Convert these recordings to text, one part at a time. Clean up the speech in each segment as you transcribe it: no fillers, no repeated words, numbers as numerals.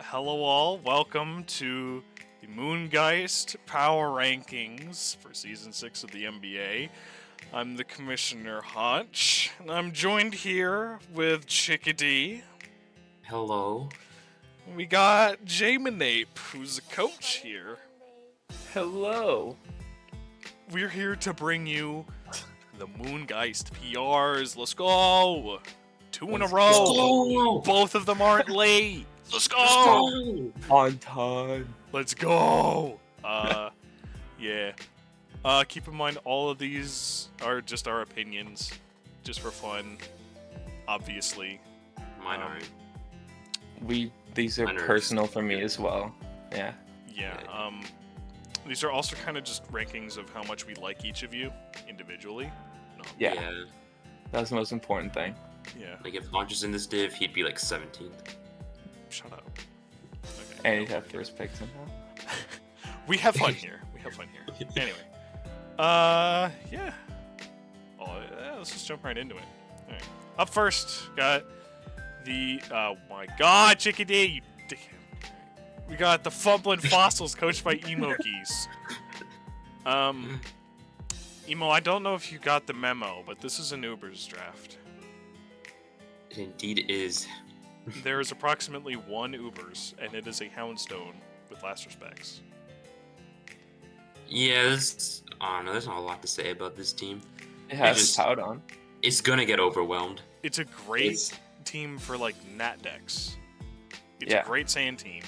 Hello, all. Welcome to the Moongeist Power Rankings for Season 6 of the MBA. I'm the Commissioner Hotch, and I'm joined here with Chickadee. Hello. We got Jaminape, who's a coach here. Hello. We're here to bring you the Moongeist PRs. Let's go! Two in a row. Go! Both of them aren't late. Let's go! On time. Let's go! Yeah. Keep in mind, all of these are just our opinions, just for fun, obviously. Mine aren't. These are Mine are personal for me as well. Yeah. Yeah, these are also kind of just rankings of how much we like each of you, individually. No. Yeah. That's the most important thing. Yeah. Like if Launch is in this div, he'd be like 17th. Shut up. Okay. And he'd have first pick somehow. We have fun here. Anyway. Yeah. Let's just jump right into it. Alright. Up first, got the, oh my god, Chickadee, you dickhead. We got the Fumbling Fossils, coached by Emo Geese. Emo, I don't know if you got the memo, but this is an Ubers draft. It indeed is. There is approximately one Ubers, and it is a Houndstone with last respects. Yeah, there's not a lot to say about this team. It has just- pout on. It's gonna get overwhelmed. It's a great It's- team for, like, Nat decks. It's Yeah. a great sand team.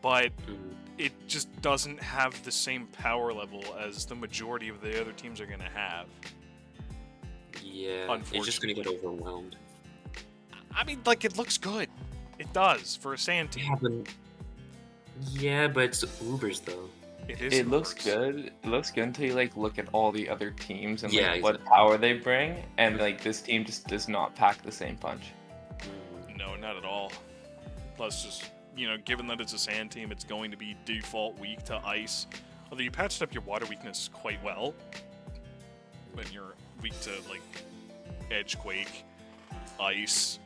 But Mm, it just doesn't have the same power level as the majority of the other teams are going to have. Yeah, it's just gonna get overwhelmed. I mean, like, it looks good. It does, for a sand team. Yeah, but it's Ubers though. It looks good. It looks good until you look at all the other teams and Yeah, what power they bring, and this team just does not pack the same punch. No, not at all. Plus, just, given that it's a sand team, it's going to be default weak to ice. Although you patched up your water weakness quite well. But you're weak to, Edgequake, ice.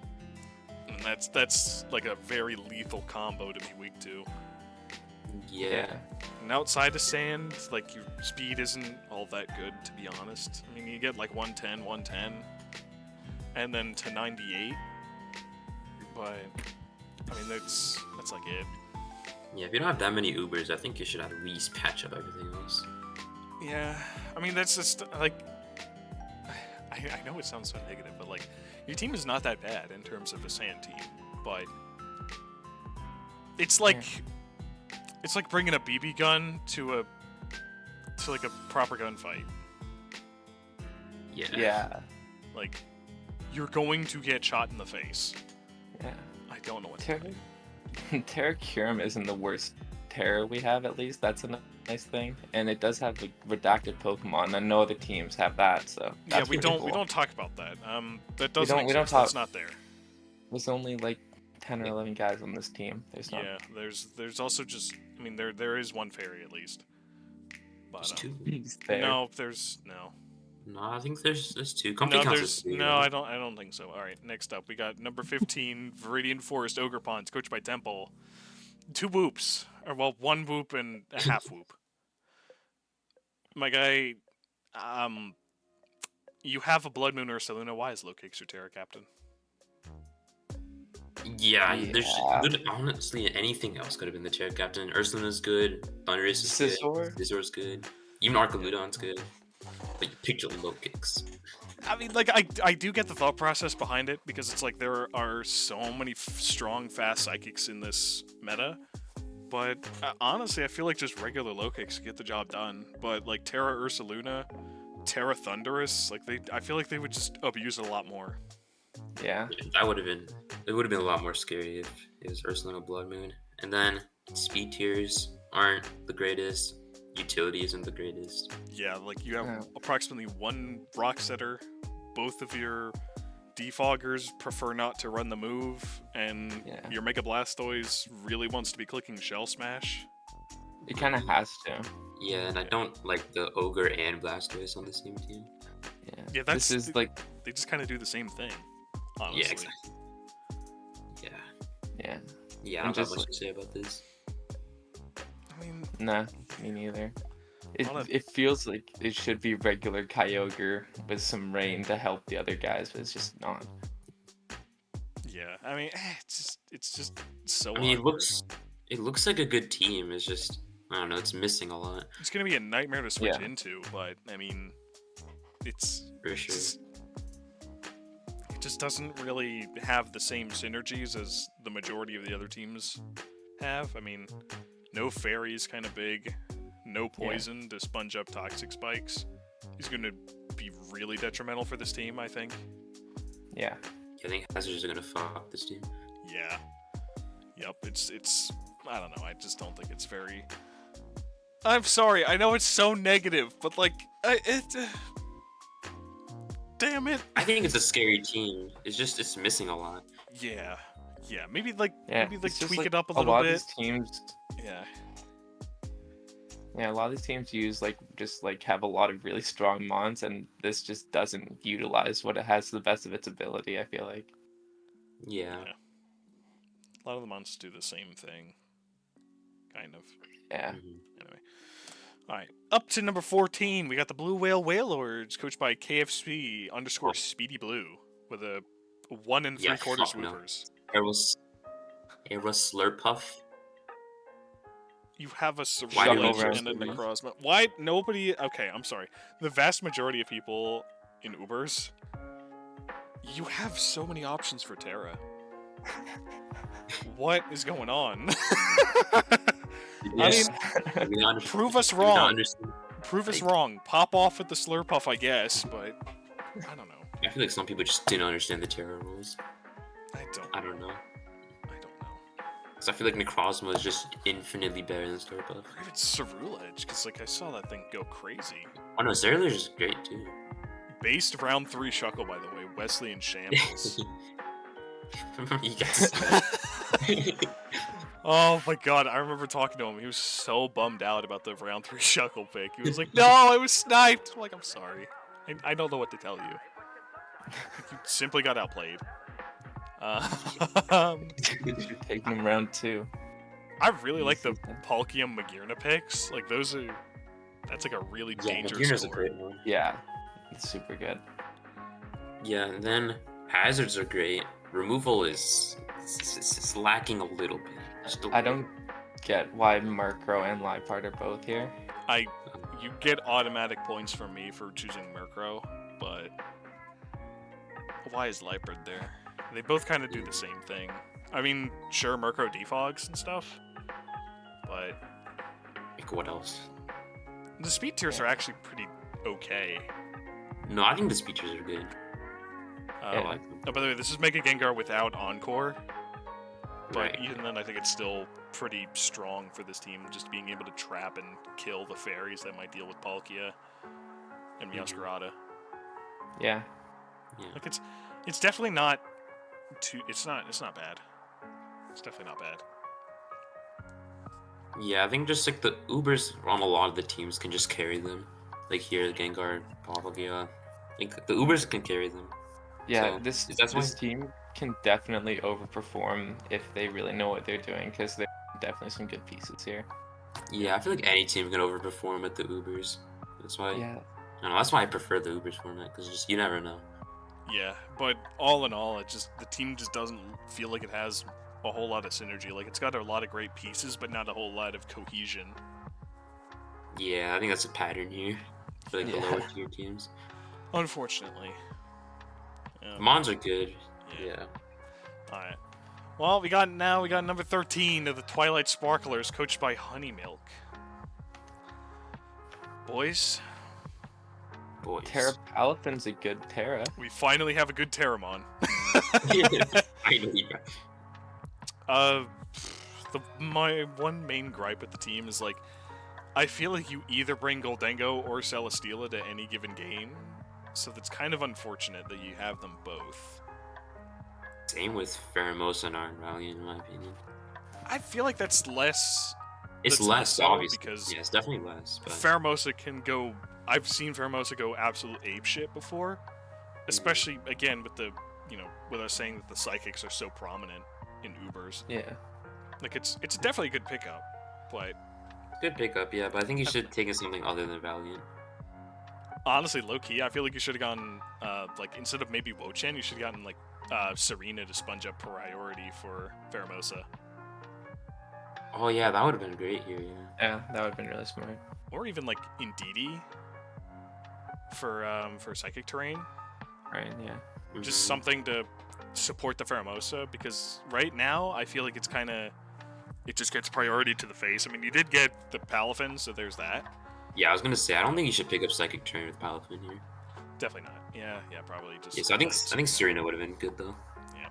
And that's like a very lethal combo to be weak to. Yeah. And outside of sand, your speed isn't all that good, to be honest. I mean, you get 110, and then to 98. But, I mean, that's it. Yeah, if you don't have that many Ubers, I think you should at least patch up everything else. Yeah, I mean, that's just, I know it sounds so negative, but, your team is not that bad in terms of a sand team, but it's it's like bringing a BB gun to a proper gunfight. Yeah. You're going to get shot in the face. Yeah. I don't know what to do. Terra Curum isn't the worst terror we have, at least. That's a nice thing. And it does have redacted Pokemon, and no other teams have that, so Yeah, that's we pretty don't cool. we don't talk about that. That doesn't we don't exist. talk- It's not there. There's only 10 or 11 guys on this team. There's not. Yeah, there's also just, I mean, there is one fairy at least. But There's two. He's there. no, there's no. No, I think there's two. No, Comfy counts as there's three, no. right? I don't think so. All right, next up we got number 15, Viridian Forest Ogre Ponds, coached by Temple. 2 whoops, or 1 whoop and a half whoop. My guy, you have a Blood Moon or Saluna. Why is Low Kicks your Terra Captain? Yeah, there's Yeah. honestly anything else could have been the chair captain. Ursulina's good, Thunderous is Scizor? good, Scizor's good, even Arcaludon's good. But you picked your low kicks. I mean, I do get the thought process behind it, because it's there are so many strong, fast psychics in this meta. But honestly, I feel like just regular low kicks get the job done. But Terra Ursaluna, Terra Thunderous, I feel like they would just abuse it a lot more. Yeah. It would have been a lot more scary if it was Ursulina Blood Moon. And then speed tiers aren't the greatest. Utility isn't the greatest. Yeah, you have Yeah. approximately 1 Rock Setter. Both of your Defoggers prefer not to run the move, and Yeah. your Mega Blastoise really wants to be clicking Shell Smash. It kind of has to. Yeah, and I don't like the Ogre and Blastoise on the same team. Yeah. Yeah, that's This is they just kind of do the same thing. Honestly. Yeah, exactly. Yeah. Yeah. Yeah, I And don't have just much to say about this. I mean, nah, me neither. Lot of- It feels like it should be regular Kyogre with some rain to help the other guys, but it's just not. yeah. I mean, it's just so. I mean, awkward. it looks like a good team. It's just, I don't know, it's missing a lot It's gonna be a nightmare to switch Yeah. into, but I mean, it's for sure. it just doesn't really have the same synergies as the majority of the other teams have. I mean, no fairies, kind of big. No poison to sponge up toxic spikes. He's going to be really detrimental for this team, I think. Yeah. I think Hazards are gonna fuck this team. Yeah. Yep. It's. I don't know. I just don't think it's very. I'm sorry. I know it's so negative, but like, damn it. I think it's a scary team. It's missing a lot. Yeah. Yeah. Maybe It's just, tweak like, it up a a little lot bit. of these teams. Yeah. Yeah, a lot of these teams use have a lot of really strong mons, and this just doesn't utilize what it has to the best of its ability. I feel like. Yeah. A lot of the monsters do the same thing. Kind of. Yeah. Mhm. Anyway. Alright. Up to number 14, we got the Blue Whale Whalelords, coached by KFC _ Speedy Blue, with a 1 3/4 fuck no. Woofers. Era Slurpuff. You have a Why do we Ceruledge choose and a Speedy? Necrozma. Why nobody... Okay, I'm sorry. The vast majority of people in Ubers, you have so many options for Terra. What is going on? Yes. I Do we not- Prove us do we not wrong. understand? Prove us Like- wrong. Pop off with the Slurpuff, I guess, but I don't know. I feel like some people just didn't understand the Terra rules. I don't I don't know. know. Because I feel like Necrozma is just infinitely better than Slurpuff. Or even Ceruledge, because like I saw that thing go crazy. Oh no, Ceruledge is great too. Based round 3 Shuckle, by the way, Wesley and Shambles. Yes. Oh my god, I remember talking to him. He was so bummed out about the round 3 Shuckle pick. He was like, "No, I was sniped." I'm like, I'm sorry. I don't know what to tell you. You simply got outplayed. Taking him round 2. I really like the Palkia Magearna picks. Like that's like a really Yeah, dangerous Magearna's a score. great one. Yeah, it's super good. Yeah, and then hazards are great. Removal is it's lacking a little bit. Just a I little. don't get why Murkrow and Liepard are both here. You get automatic points from me for choosing Murkrow, but why is Liepard there? They both kind of do the same thing. I mean, sure, Murkrow defogs and stuff, but Like, what else? the speed tiers are actually pretty okay. No, I think the speeches are good. I Yeah. like them. Oh, by the way, this is Mega Gengar without Encore, but Right. even then, I think it's still pretty strong for this team, just being able to trap and kill the fairies that might deal with Palkia and Meowscarada. Yeah. Like it's definitely not too. It's not bad. It's definitely not bad. Yeah, I think just like the Ubers on a lot of the teams can just carry them. Like here, Gengar, Palkia. Like the Ubers can carry them. Yeah, So, this that's why- team can definitely overperform if they really know what they're doing, because there are definitely some good pieces here. Yeah, I feel like any team can overperform at the Ubers. That's why. Yeah. I don't know, that's why I prefer the Ubers format because just you never know. Yeah, but all in all, the team just doesn't feel like it has a whole lot of synergy. Like it's got a lot of great pieces, but not a whole lot of cohesion. Yeah, I think that's a pattern here for like the Yeah. lower tier teams. Unfortunately. Mons are good. Yeah. All right. Well, we got number 13 of the Twilight Sparklers, coached by Honeymilk. Boys, Boys. Terra Palafin's a good Terra. we finally have a good Terramon. I know you got. My one main gripe with the team is like, I feel like you either bring Goldengo or Celesteela to any given game, so that's kind of unfortunate that you have them both. Same with Pheromosa and Iron Valiant, in my opinion. I feel like that's less. It's That's less, so, obviously. because Yeah, it's definitely less. But Pheromosa can go. I've seen Pheromosa go absolute apeshit before, especially again with the with us saying that the psychics are so prominent in Ubers. Yeah. Like it's definitely a good pickup, but Good pickup, yeah, but I think you should take in something other than Valiant. honestly, low key, I feel like you should have gotten like instead of maybe Wochen, you should have gotten like Serena to sponge up priority for Pheromosa, Oh yeah, that would have been great here, yeah. Yeah, that would have been really smart. or even like Indeedee for Psychic Terrain. Right, yeah. Just Mhm. something to support the Pheromosa, because right now I feel like it's kind of it just gets priority to the face. I mean, you did get the Palafin, so there's that. Yeah, I was gonna say I don't think you should pick up Psychic Train with Palafin here. Definitely not. Yeah, probably just. Yeah, so I think Serena would have been good though. Yeah.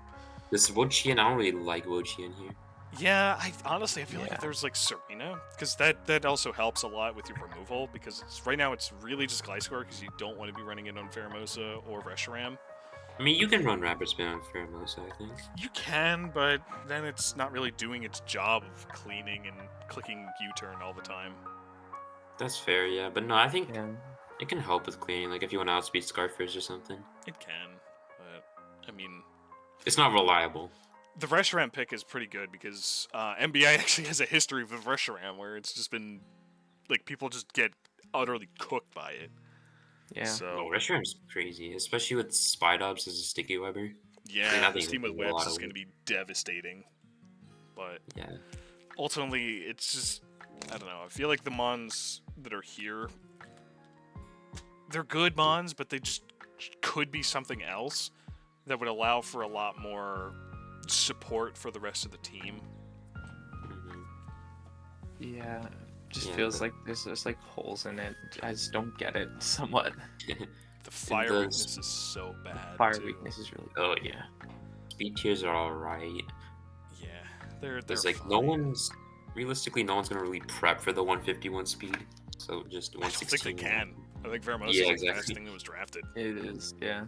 This Wochian, I don't really like Wochian here. Yeah, I honestly I feel like Yeah. if there's like Serena, because that also helps a lot with your removal, because right now it's really just Gliscor, because you don't want to be running it on Pheromosa or Reshiram. I mean, you can run Rapid Spin on Pheromosa, I think. You can, but then it's not really doing its job of cleaning and clicking U-turn all the time. That's fair, yeah. But no, I think Yeah. it can help with cleaning, like if you want to outspeed Scarfers or something. It can, but I mean, It's not reliable. the Reshiram pick is pretty good because MBA actually has a history with Reshiram where it's just been like people just get utterly cooked by it. Yeah. Oh, So Reshiram's crazy, especially with Spidubs as a Sticky Webber. yeah, I this think team with it's a lot webs of is going to be devastating. But Yeah. ultimately, it's just I don't know. I feel like the Mons that are here, they're good Mons, but they just could be something else that would allow for a lot more support for the rest of the team. Mhm. Yeah. Just Yeah, feels but- like there's just like holes in it. I just don't get it somewhat. The fire does. weakness is so bad. Fire too. weakness is really Oh yeah. Speed tiers are alright. Yeah, they're There's like fine. no one's gonna really prep for the 151 speed. So just I don't think 116. they can. I think Pheromosa Yeah, is the exactly. best thing that was drafted. It is, yeah.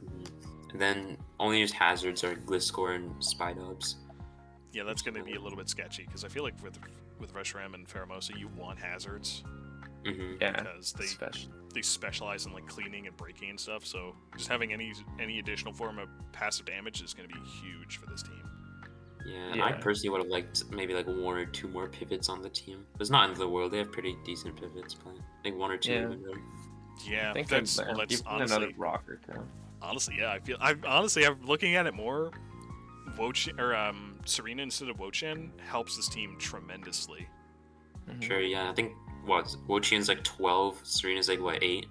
And then only use hazards are Gliscor and Spidubs. Yeah, that's going to be a little bit sketchy because I feel like with Reshiram and Pheromosa, you want hazards Mm-hmm. Yeah. because Especially. they specialize in like cleaning and breaking and stuff. So just having any additional form of passive damage is going to be huge for this team. Yeah, I Yeah. personally would have liked maybe like 1 or 2 more pivots on the team. It's not end of the world. They have pretty decent pivots, but I think 1 or 2 Yeah. would have been better. Yeah, I think that's that's honestly, another rocker too. yeah. I'm looking at it more. Wochen or Serena instead of Wochen helps this team tremendously. Mhm. Sure, yeah. I think Wochian's like 12, Serena's like what, 8?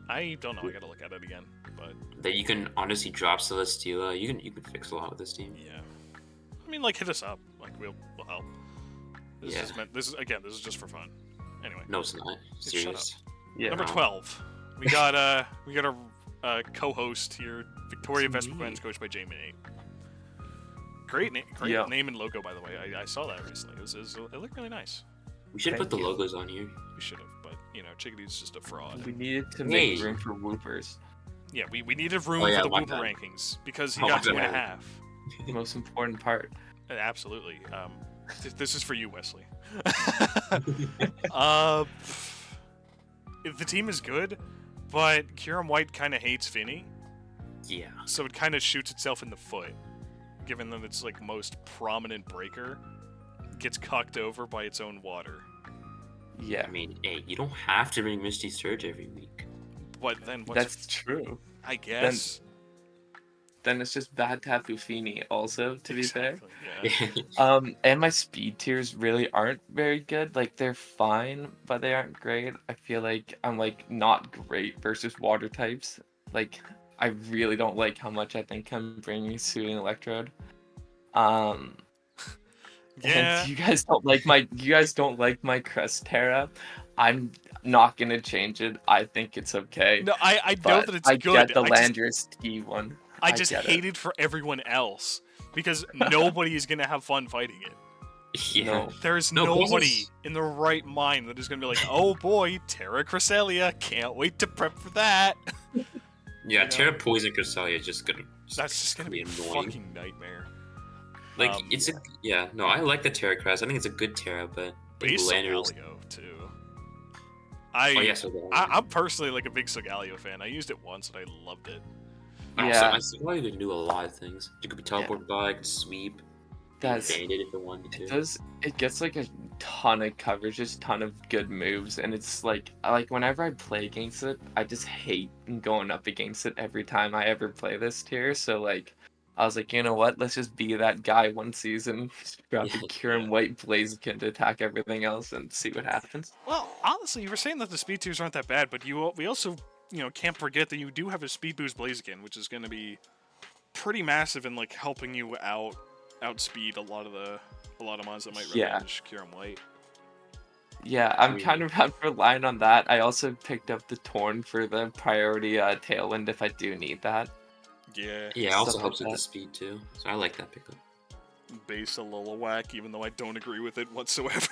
I don't know. I got to look at it again, but That you can honestly drop Celesteela. You can fix a lot with this team. yeah. I mean, like hit us up. Like we'll help. This Yeah. is meant. This is just for fun. Anyway. No, it's not. Shut up. Serious. Yeah. Number no. 12. We got a co-host here, Victoria It's Vesper me. Quench, coached by Jamie Nate. Great Yeah. name and logo, by the way. I saw that recently. It looked really nice. We should put Thank the you. logos on here. We should have, but Chickadee's just a fraud. We needed to make Hey. room for whoopers. Yeah, we needed room Oh, yeah, for the my Whooper bad. rankings because he Oh, got my 2.5. bad. The most important part. Absolutely. This is for you, Wesley. uh, the team is good, but Kieran White kind of hates Finny. Yeah. So it kind of shoots itself in the foot, given that its like most prominent breaker gets cucked over by its own water. Yeah. I mean, hey, you don't have to bring Misty Surge every week. But then what's That's true. I guess Then it's just bad Tapu Fini also, to be fair. Exactly, yeah. And my speed tiers really aren't very good. Like they're fine, but they aren't great. I feel like I'm like not great versus water types. Like I really don't like how much I think I'm bringing Soothing Electrode. Yeah. And you guys don't like my Crest Terra. I'm not gonna change it. I think it's okay. No, I know But that it's I good. get the I just, Landorus T one. I just get hate it for everyone else because nobody is gonna have fun fighting it. Yeah. No. There's No, nobody Poison's- in the right mind that is gonna be like, oh boy, Terra Cresselia, can't wait to prep for that. Yeah, know? Terra Poison Cresselia is just gonna. That's just gonna be a annoying. fucking nightmare. Like Um, it's a no, I like the Terra Crest. I think it's a good Terra, but I think Base Landorus- Solgaleo too. Oh yeah, so I'm personally like a big Solgaleo fan. I used it once and I loved it. Yeah. I Solgaleo can do a lot of things. You could be teleported by, you could sweep. That's Faded if it wanted to. it gets like a ton of coverage, just ton of good moves, and it's like whenever I play against it, I just hate going up against it every time I ever play this tier. So like I was like, you know what? Let's just be that guy one season. Just grab the Cure and White Blaziken to attack everything else and see what happens. Well, honestly, you were saying that the speed tiers aren't that bad, but we also can't forget that you do have a speed boost Blaziken, which is going to be pretty massive in like helping you outspeed a lot of mons that might Yeah. revenge Cure and White. Yeah, I'm kind of relying on that. I also picked up the Torn for the priority Tailwind if I do need that. Yeah. Yeah, it also Stuff helps like with the that. speed too. So I like that pickup. Base a Lilliwack, even though I don't agree with it whatsoever.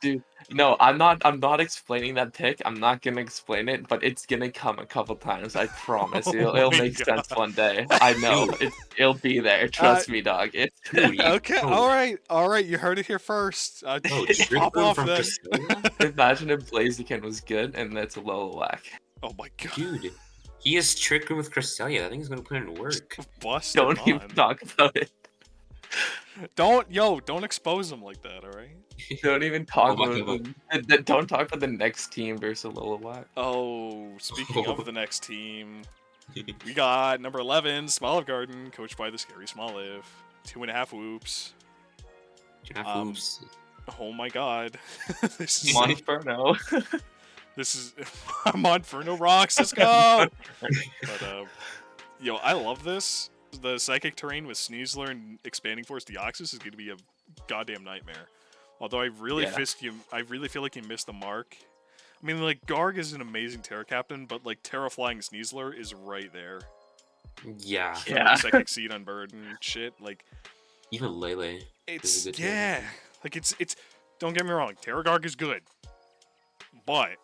Dude, no, I'm not explaining that pick. I'm not gonna explain it, but it's gonna come a couple times. I promise. It'll my make sense God. one day. I know. It'll be there. Trust me, dog. It's Okay, Oh. all right, you heard it here first. Oh, Pop Trickle off from then. Cresselia? Imagine if Blaziken was good and that's a low whack. Oh my God. Dude, he is Trick Room with Cresselia. I think he's gonna put in work. Busted Don't even on. talk about it. Don't expose them like that, all right? Don't even talk Oh my about God. don't talk about the next team versus Lilliwack. Oh, speaking of the next team, we got number 11, Smoliv Garden, coached by the scary Smoliv. 2.5 whoops. Oops. Oh my God. this is Monferno. this is Monferno rocks. Let's go. But I love this. The psychic terrain with Sneasler and expanding force Deoxys is going to be a goddamn nightmare. Although I really feel like you missed the mark. I mean, like, Garg is an amazing Terra Captain, but, like, Terraflying Sneasler is right there. Yeah. Yeah. Psychic Seed on Bird and shit. Like, Even Lele. it's, is a good yeah. Terra. Like, it's, don't get me wrong, Terra Garg is good. But,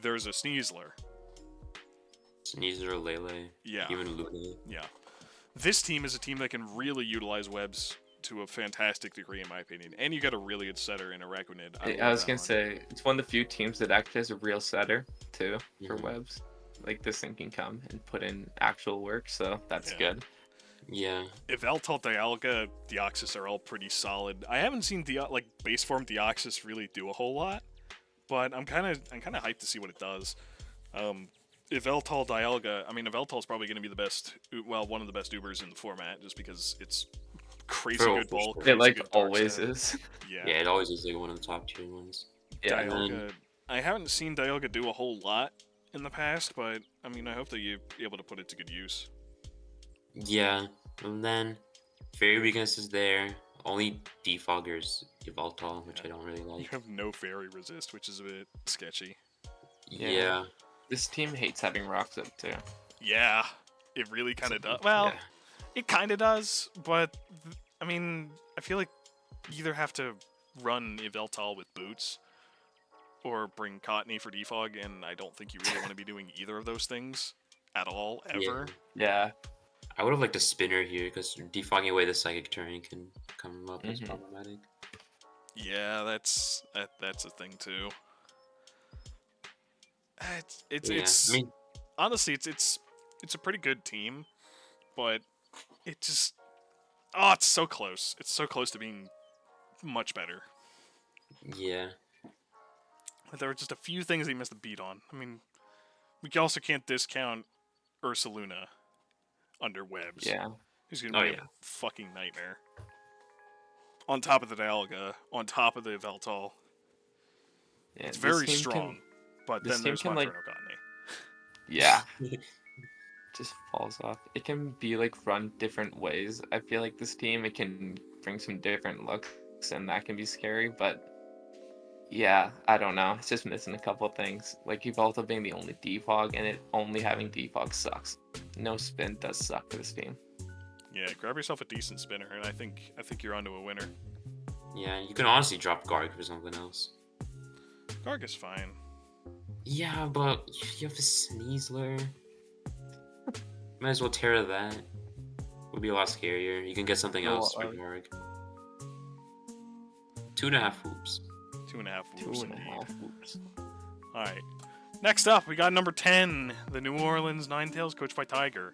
there's a Sneasler. Sneasler, Lele. Yeah. Even Lule. Yeah. This team is a team that can really utilize webs to a fantastic degree, in my opinion. And you got a really good setter in Araquanid. I was gonna say it's one of the few teams that actually has a real setter too for Mhm. webs. Like this thing can come and put in actual work, so that's Yeah. good. Yeah. If Eltal, Dialga, Deoxys are all pretty solid. I haven't seen base form Deoxys really do a whole lot, but I'm kind of hyped to see what it does. If Eltal, Dialga, I mean, if Eltal's probably going to be one of the best Ubers in the format, just because it's crazy For good bulk. sure. Crazy It like good dark always stab. is. Yeah. Yeah, it always is like one of the top tier ones. Yeah. Dialga. I haven't seen Dialga do a whole lot in the past, but I mean, I hope that you're able to put it to good use. Yeah. And then Fairy Weakness is there. Only Defoggers Yveltal, which I don't really You like. have no fairy resist, which is a bit sketchy. Yeah. This team hates having rocks up too. Yeah, it really kind of does. Well, Yeah. it kind of does, but I mean, I feel like you either have to run Yveltal with boots or bring Cottony for defog, and I don't think you really want to be doing either of those things at all, ever. Yeah. I would have liked a spinner here because defogging away the psychic terrain can come up as problematic. Yeah, that's a thing too. It's Yeah, I mean, honestly it's a pretty good team, but it just it's so close. It's so close to being much better. yeah. There were just a few things he missed a beat on. I mean, we also can't discount Ursaluna under webs. Yeah. He's gonna be a fucking nightmare. On top of the Dialga, on top of the Veltal. Yeah, It's this very team strong. But this then team there's can, Monferno like- Gane. Yeah. Just falls off. It can be like run different ways. I feel like this team it can bring some different looks and that can be scary, but yeah, I don't know. It's just missing a couple of things. Like Yveltal being the only defog and it only having defog sucks. No spin does suck for this team. Yeah, grab yourself a decent spinner, and I think you're onto a winner. Yeah, you can honestly drop Garg for something else. Garg is fine. Yeah, but you have a Sneasler. Might as well tear that. Would be a lot scarier. You can get something else for Garg. 2.5 hoops. 2.5 whoops. 2.5 whoops. Alright. Next up, we got number 10, the New Orleans Ninetales, coached by Tiger.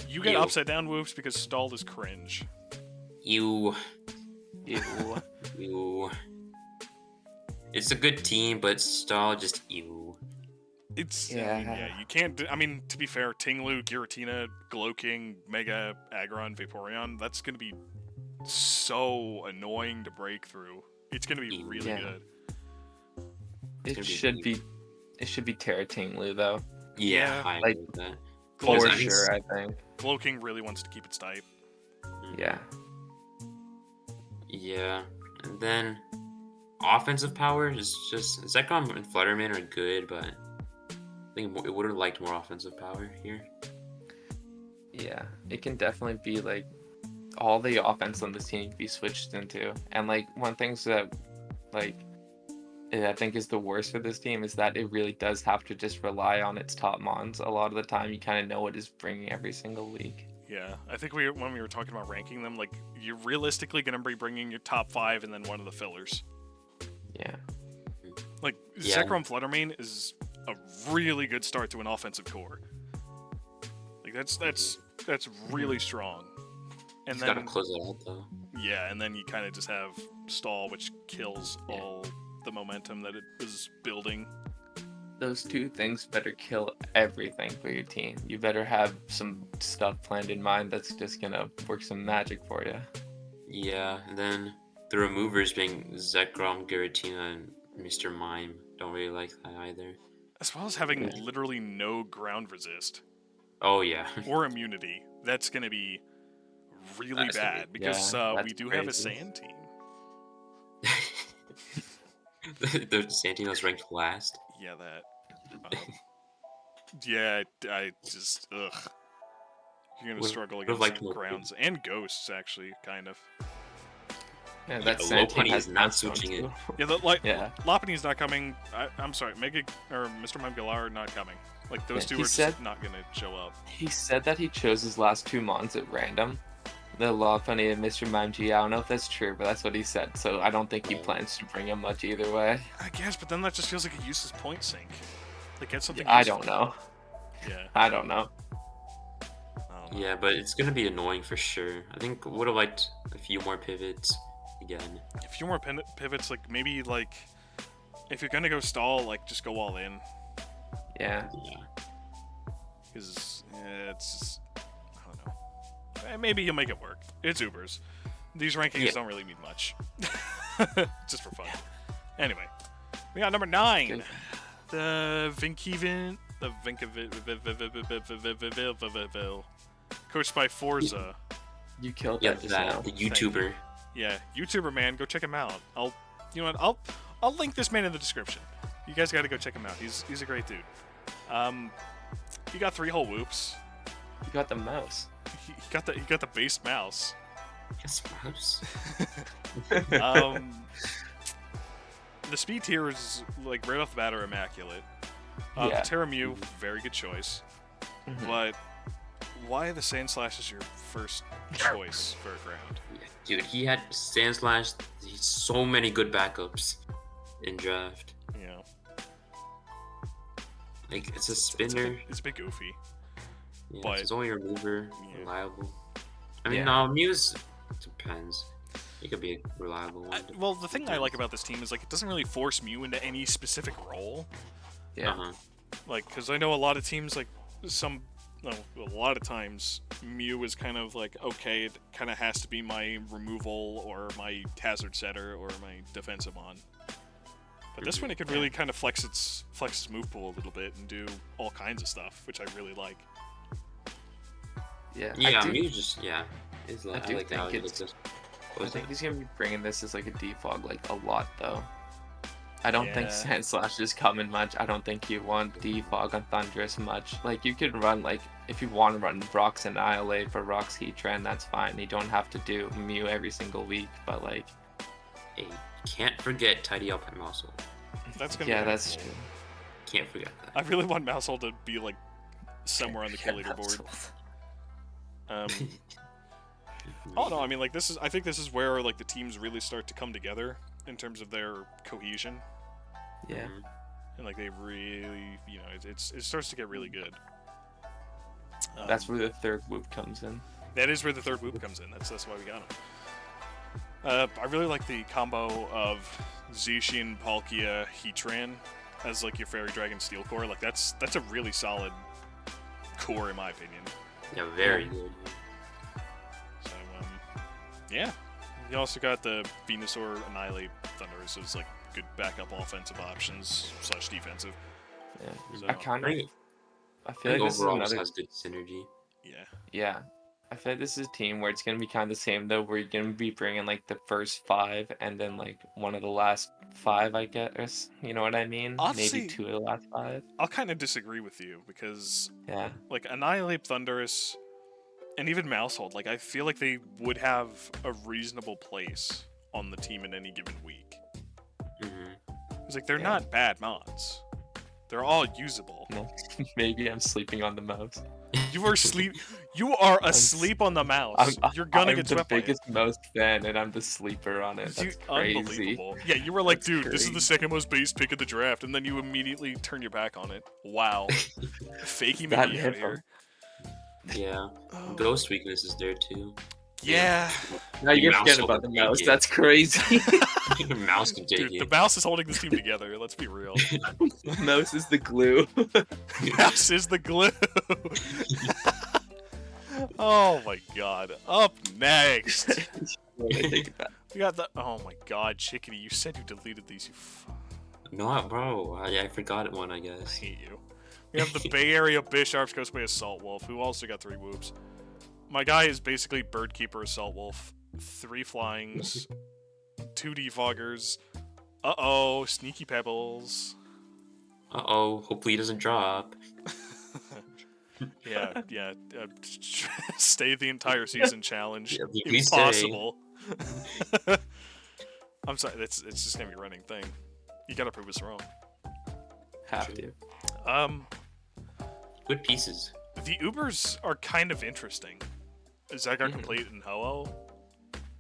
You get Ew. upside down whoops because stalled is cringe. Ew. Ew. Ew. It's a good team, but stall just ew. It's Yeah. you can't. I mean, to be fair, Tinglu, Giratina, Gloking, Mega, Aggron, Vaporeon. That's gonna be so annoying to break through. It's gonna be really Yeah. good. It's It gonna should be. It should be Terra Tinglu though. Yeah, Yeah. I Like, agree with that. For Because I mean, sure, I think. Gloking really wants to keep its type. Yeah. Yeah, and then offensive power is just Zekrom and Flutterman are good, but I think it would have liked more offensive power here. Yeah. It can definitely be like all the offense on this team can be switched into. And like one thing that like I think is the worst for this team is that it really does have to just rely on its top mons. A lot of the time you kind of know what is bringing every single week. Yeah, I think when we were talking about ranking them, like you're realistically gonna be bringing your top 5 and then one of the fillers. Yeah. Like Yeah. Zekrom Fluttermane is a really good start to an offensive core. Like that's really strong. And He's then got to close it out though. yeah, and then you kind of just have stall, which kills Yeah. all the momentum that it is building. Those two things better kill everything for your team. You better have some stuff planned in mind that's just gonna work some magic for you. Yeah, and then the removers being Zekrom, Giratina, and Mr. Mime. Don't really like that either. As well as having Yeah. literally no ground resist Oh yeah. or immunity. That's gonna be really That's gonna be- bad because Yeah, we that's do have a crazy. sand team. the Santino's ranked last. Yeah, that. Yeah, I just ugh. You're gonna Would- struggle would've against liked more grounds and ghosts, actually, kind of. Yeah, that the sand team Lopunny has is not Moonstone, switching it. too. Yeah, like Yeah. Lopunny's not coming. I'm sorry, Mega or Mr. Mime Galar are not coming. Like those Yeah, two he are just said- not gonna show up. He said that he chose his last two mons at random. The Lopunny and Mr. Mime G. I don't know if that's true, but that's what he said. So I don't think he Yeah. plans to bring him much either way. I guess, but then that just feels like a useless point sink. Like get something. I useful. don't know. Yeah. I don't know. I don't know. Yeah, but it's gonna be annoying for sure. I think would have liked a few more pivots again. A few more pivots, like maybe like if you're gonna go stall, like just go all in, Yeah. Yeah. because it's just, I don't know. Maybe you'll make it work. It's Ubers. These rankings Yeah. don't really mean much. Just for fun. Anyway, we got number 9. Good. The Vinkiville, coached by Forza. You killed Yeah, that just now. that the YouTuber. Yeah, YouTuber man, go check him out. You know what? I'll link this man in the description. You guys got to go check him out. He's a great dude. He got 3 whole whoops. You got the mouse. He got the base mouse. Yes, mouse. The speed tier is like right off the bat are immaculate. Yeah. The Terra Mew, very good choice. Mhm. But why the Sand Slash is your first choice for a ground? Dude, he had Sandslash. So many good backups in draft. You know, Like it's a it's spinner. a bit goofy. Yeah, but- it's only a remover, Yeah. reliable. I mean, Yeah. no, Muse depends. He could be a reliable one. Well, the thing I like about this team is like it doesn't really force Mew into any specific role. Yeah. Uh-huh. Like, because I know a lot of teams, like a lot of times, Mew is kind of like, okay, it kind of has to be my removal or my hazard setter or my defensive on. But this one, it could really kind of flex its move pool a little bit and do all kinds of stuff, which I really like. Yeah. Yeah, I do, Muse just It's I I do like how think he it's- looks. I think he's gonna be bringing this as like a defog like a lot though. I don't think Yeah. Sand Slash is coming much. I don't think you want defog on Thundurus much. Like you could run like if you want to run Brock's Annihilate for Rock's Heatran, that's fine. You don't have to do Mew every single week, but like Hey, can't forget Tidy Up and Mousehole. That's gonna yeah, be that's cool. true. Can't forget that. I really want Mousehole to be like somewhere on the kill leaderboard. Oh no, I mean like this is. I think this is where like the teams really start to come together in terms of their cohesion, Yeah. Mhm. and like they really, it starts to get really good. That's where the third whoop comes in. That is where the third whoop comes in. That's why we got him. I really like the combo of Zacian, Palkia, Heatran as like your Fairy Dragon Steel core. Like that's a really solid core in my opinion. Yeah, very good. So yeah. You also got the Venusaur, Annihilate, Thundurus as like good backup offensive options / defensive. Yeah. So, I feel I like think this is overall another. this has good synergy. yeah. Yeah. I feel like this is a team where it's gonna be kind of the same though, where you're gonna be bringing like the first 5 and then like one of the last 5, I guess. You know what I mean? Honestly, Maybe 2 of the last 5. I'll kind of disagree with you because Yeah. like Annihilate, Thundurus, and even Mousehold, like I feel like they would have a reasonable place on the team in any given week. It's like they're Yeah. not bad mods. They're all usable. No. Maybe I'm sleeping on the mouse. You are asleep. You are asleep on the mouse. You're gonna I'm get the swept by it. biggest most fan, and I'm the sleeper on it. You That's crazy. unbelievable. Yeah, you were like, That's dude, this is the crazy. second most based pick of the draft, and then you immediately turn your back on it. Wow. Fakey That McGee out hit here. Yeah, Oh. Ghost weakness is there too. Yeah. Now you're Mouse forgetting will about the take mouse. it. That's crazy. Mouse can take Dude, the it. mouse is holding this team together. Let's be real. The mouse is the glue. Mouse is the glue. Oh my god. Up next. Wait, I take it back. We got the. Oh my god, Chickadee, you said you deleted these. No, bro, I forgot one, I I guess. hate you. We have the Bay Area Bisharps Coast Bay Assault Wolf, who also got 3 whoops. My guy is basically Birdkeeper Assault Wolf. 3 flyings, 2 defoggers. Uh-oh, Sneaky Pebbles. Uh-oh, hopefully he doesn't drop. Yeah. Stay the entire season challenge. Yeah, please stay. Impossible. I'm sorry, it's just gonna be a running thing. You gotta prove us wrong. Have to. Good pieces. The Ubers are kind of interesting. Zygarde Mhm. Complete and Ho-Oh.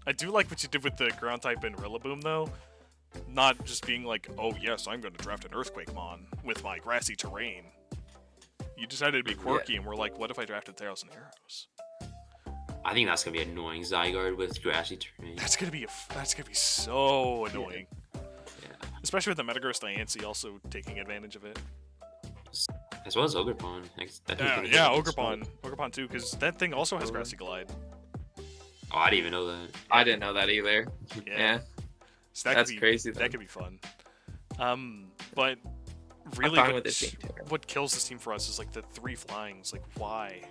I do like what you did with the ground type and Rillaboom though. Not just being like, oh yes, I'm going to draft an Earthquake Mon with my grassy terrain. You decided to be quirky, and we're like, what if I drafted Theros and Arrows? I think that's gonna be annoying. Zygarde with grassy terrain. That's gonna be so annoying. Yeah. Especially with the Metagross Diancie also taking advantage of it. As well as Ogerpon. Yeah, Ogerpon too, because that thing also has Grassy Glide. Oh, I didn't even know that. I didn't know that either. Yeah. So that That's could be, crazy, That then. could be fun. But really, fine with this team too. what kills this team for us is like the 3 flyings. Like why?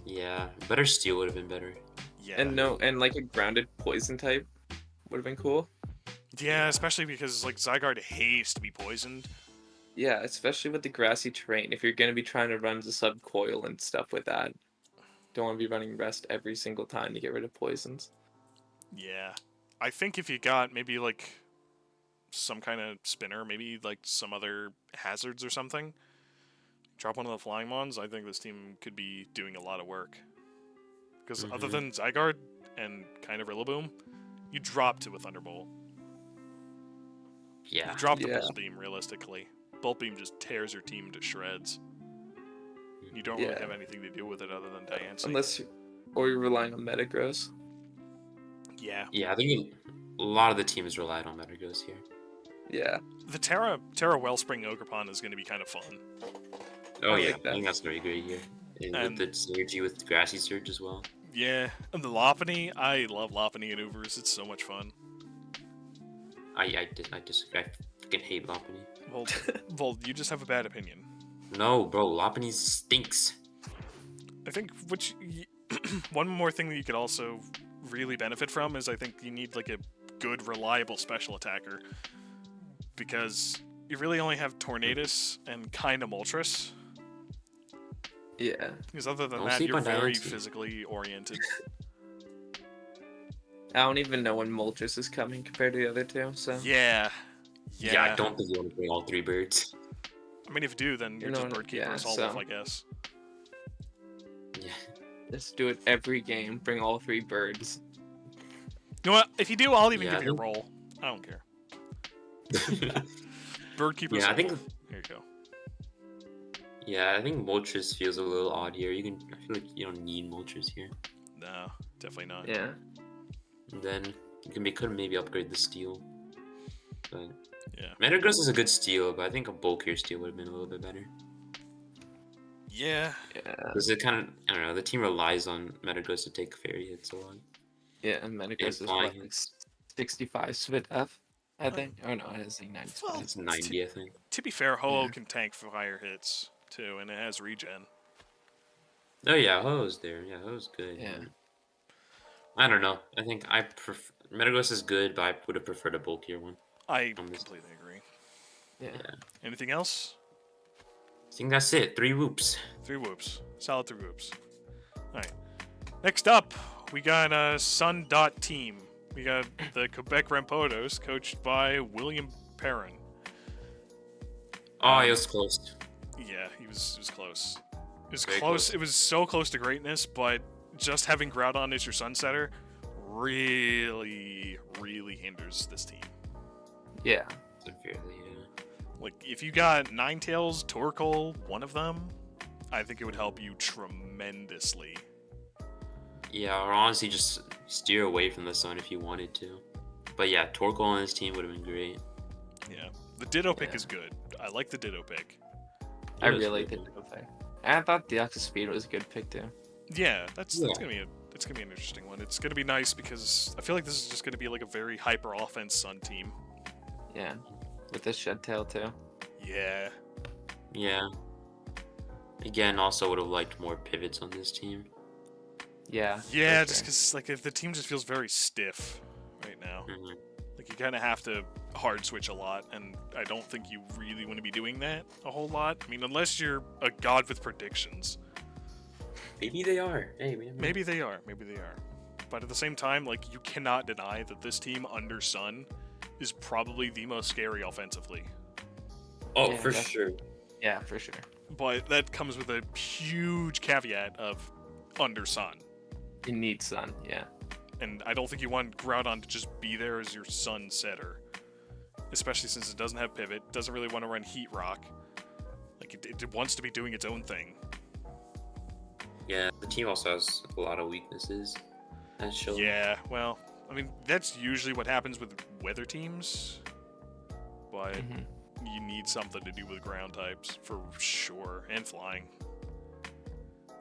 Yeah, better steel would have been better. Yeah. And like a grounded poison type would have been cool. Yeah, especially because like Zygarde hates to be poisoned. Yeah, especially with the grassy terrain. If you're gonna be trying to run the subcoil and stuff with that, don't want to be running rest every single time to get rid of poisons. Yeah. I think if you got maybe like some kind of spinner, maybe like some other hazards or something, drop one of the flying mons, I think this team could be doing a lot of work. Because other than Zygarde and kind of Rillaboom, you drop to a Thunderbolt. Yeah. You drop the Yeah. Bolt Beam realistically. Bolt Beam just tears your team to shreds. You don't really Yeah. have anything to do with it other than Diancie. Unless you're relying on Metagross. Yeah. Yeah, I think a lot of the team has relied on Metagross here. Yeah. The Terra Wellspring Ogerpon is going to be kind of fun. Oh I yeah, like that. I think that's very great here. And And- with the synergy with Grassy Surge as well. Yeah. And the Lopunny, I love Lopunny and Ubers. It's so much fun. I disagree. I fucking hate Lopunny. Well, you just have a bad opinion. No, bro, Lopunny stinks. I think one more thing that you could also really benefit from is I think you need like a good, reliable special attacker. Because you really only have Tornadus and kind of Moltres. Yeah. Because other than Don't that, sleep you're on very Diancie. physically oriented. I don't even know when Moltres is coming compared to the other two, so Yeah. Yeah, I don't think you want to bring all 3 birds. I mean, if you do, then you're You just know, Birdkeeper yeah, Assault so- Wolf, I guess. Yeah. just do it every game. Bring all 3 birds. You know what? If you do, I'll even Yeah, give I you a think- roll. I don't care. Birdkeeper Yeah, I Assault think- Wolf. Here you go. Yeah, I think Moltres feels a little odd here. I feel like you don't need Moltres here. No, definitely not. Yeah. And then could maybe upgrade the steel. But Yeah. Metagross is a good steel, but I think a bulkier steel would have been a little bit better. Yeah. Yeah. Because it kind of, I don't know, the team relies on Metagross to take fairy hits a lot. Yeah, and Metagross is flying what, like hits. 65 Svit F, I think. Oh no, it has like 95. Well, It's 90, I think. To be fair, Ho-Oh Yeah. can tank fire hits too, and it has regen. Oh yeah, Ho-Oh's there. Yeah, Ho-Oh's good. Yeah. but I don't know. I think Metagross is good, but I would have preferred a bulkier one. I on this. completely agree. Yeah. Yeah. Anything else? I think that's it. 3 whoops. 3 whoops. Solid 3 whoops. Alright. Next up, we got Sun Dot Team. We got the Quebec Rotos, coached by William Perrin. Oh, it was close. Yeah, it was close. It was Very close. close. It was so close to greatness, but just having Groudon as your Sunsetter really, really hinders this team. Yeah. Severely, yeah. Like, if you got Ninetales, Torkoal, one of them, I think it would help you tremendously. Yeah, or honestly, just steer away from the sun if you wanted to. But yeah, Torkoal on his team would have been great. Yeah. The Ditto pick Yeah. is good. I like the Ditto pick. I It was really good. did go pick. And I thought Deoxys Speed was a good pick too. Yeah, that's Yeah. gonna be an interesting one. It's gonna be nice because I feel like this is just gonna be like a very hyper offense Sun team. Yeah. With the Shed Tail too. Yeah. Yeah. Again, also would have liked more pivots on this team. Yeah. Yeah, for just sure. because like if the team just feels very stiff right now. hmm Like you kind of have to hard switch a lot, and I don't think you really want to be doing that a whole lot. I mean, unless you're a god with predictions. Maybe they are. Hey, Maybe they are. Maybe they are. But at the same time, like you cannot deny that this team under Sun is probably the most scary offensively. Oh, Yeah, for that's- sure. Yeah, for sure. But that comes with a huge caveat of under Sun. You need Sun, yeah. And I don't think you want Groudon to just be there as your Sun setter. Especially since it doesn't have pivot, doesn't really want to run Heat Rock. Like, it wants to be doing its own thing. Yeah, the team also has a lot of weaknesses. That shows. Yeah, well, I mean, that's usually what happens with weather teams. But Mhm. you need something to do with ground types, for sure. And flying.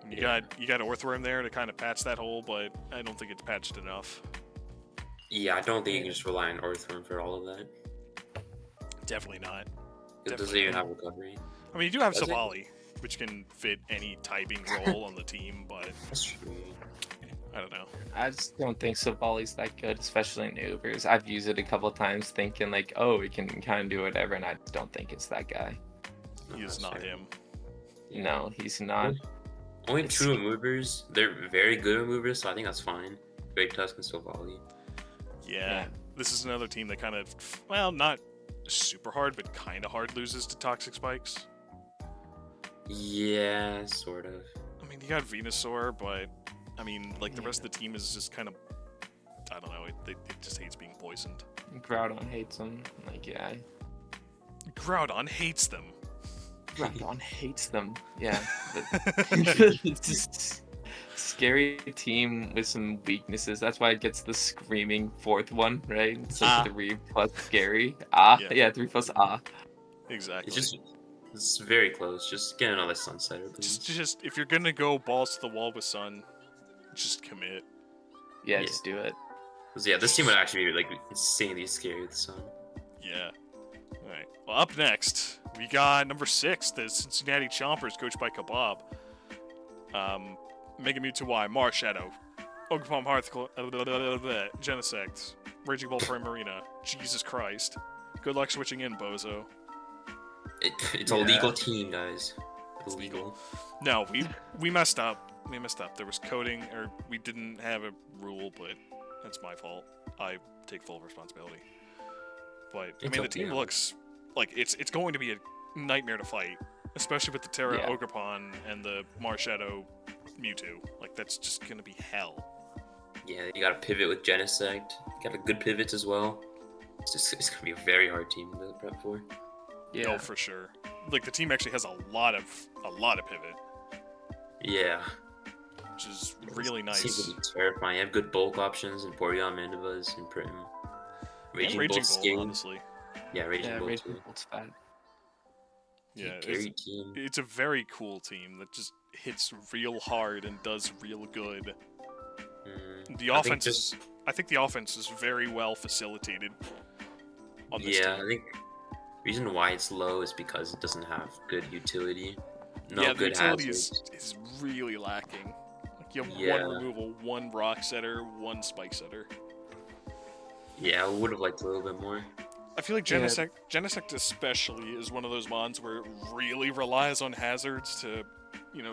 And you Yeah. got Orthworm there to kind of patch that hole, but I don't think it's patched enough. Yeah, I don't think you can just rely on Orthworm for all of that. Definitely not. It doesn't Definitely even not. have recovery. I mean, you do have Does it? Savali, which can fit any typing role on the team, but That's true. I don't know. I just don't think Savali's that good, especially in Ubers. I've used it a couple times thinking like, oh, it can kind of do whatever, and I just don't think it's that guy. He is that's not fair. him. Yeah. No, he's not. Only It's- true movers. They're very good movers, so I think that's fine. Great Tusk and Silvally. Yeah. Yeah. This is another team that kind of, well, not super hard, but kind of hard loses to Toxic Spikes. Yeah, sort of. I mean, you got Venusaur, but I mean, like the rest Yeah. of the team is just kind of, I don't know, it just hates being poisoned. Groudon hates him. Like, yeah. Groudon hates them. Groudon hates them. Yeah. It's just scary team with some weaknesses. That's why it gets the screaming fourth one, right? It's like Ah. 3 plus scary. Ah, Yeah. yeah, 3 plus ah. Exactly. It's very close. Just get another Sunsetter, please. Just if you're gonna go balls to the wall with Sun, just commit. Yeah, Yeah. just do it. 'Cause, yeah, this team would actually be like insanely scary with Sun. Yeah. All right. Well, up next we got number 6, the Cincinnati Chompers, coached by Kebab. Mega Mewtwo Y, Marshadow, Ogerpalm Hearth, Genesect, Raging Ball Primarina. Jesus Christ. Good luck switching in, Bozo. It's a Yeah. legal team, guys. It's legal. No, we messed up. We messed up. There was coding, or we didn't have a rule, but that's my fault. I take full responsibility. But I It's mean, the okay, team Alex. looks like it's going to be a nightmare to fight, especially with the Terra Yeah. Ogerpon and the Marshadow Mewtwo. Like that's just gonna be hell. Yeah, you got to pivot with Genesect. You got good pivots as well. It's gonna be a very hard team to prep for. Yeah. No, for sure. Like the team actually has a lot of pivot. Yeah. which is really Seems nice. to be terrifying. You have good bulk options in Porygon, Mandibuzz, and Prim. And Raging Bolt, Sting. honestly. Yeah, Raging Yeah, Bolt Raging too. Bolt's bad. Yeah, Carry team. it's a very cool team that just hits real hard and does real good. The I think offense is, I think the offense is very well facilitated on this yeah, team. I think reason why it's low is because it doesn't have good utility. No Yeah, the good utility hazards. is really lacking. Like you have Yeah. one removal, one rock setter, one spike setter. Yeah, I would have liked a little bit more. I feel like Genesect especially is one of those mons where it really relies on hazards to,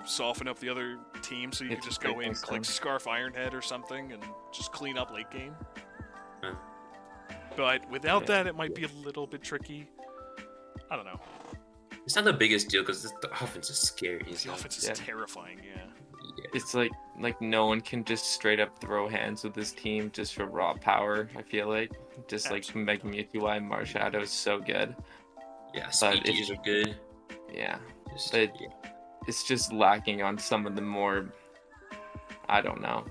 soften up the other team, so you can It's just go in, breaking click some. Scarf Ironhead or something, and just clean up late game. Huh. But without Yeah. that, it might be a little bit tricky. I don't know. It's not the biggest deal because the offense is scary. The So, offense is Yeah. terrifying, yeah. yeah. It's like no one can just straight up throw hands with this team just for raw power. I feel like just like Mega Mewtwo and Marshadow is so good. Yeah, But speed if- teas are good. Yeah, Just, but- yeah. it's just lacking on some of the more, I don't know,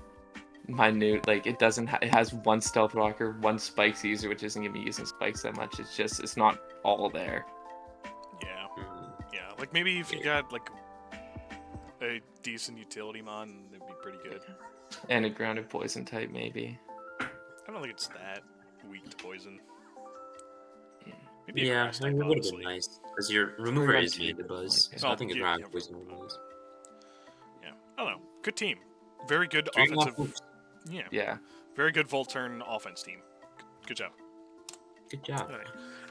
minute. Like it doesn't. It has one Stealth Rocker, one Spikes user, which isn't gonna be using Spikes that much. It's not all there. Yeah, Mm, yeah. Like maybe if you got like a decent utility mon, it'd be pretty good. And a grounded poison type maybe. I don't think it's that weak to poison. Maybe a yeah, grass it type, would have honestly. been nice because your remover Porygon is too, Mandibuzz, like, so I think a yeah, ground yeah. poison was. Yeah, I don't know. Good team. Very good Dream off offensive. moves. Yeah, Yeah. very good Volturn offense team. Good job. Good job. Alright.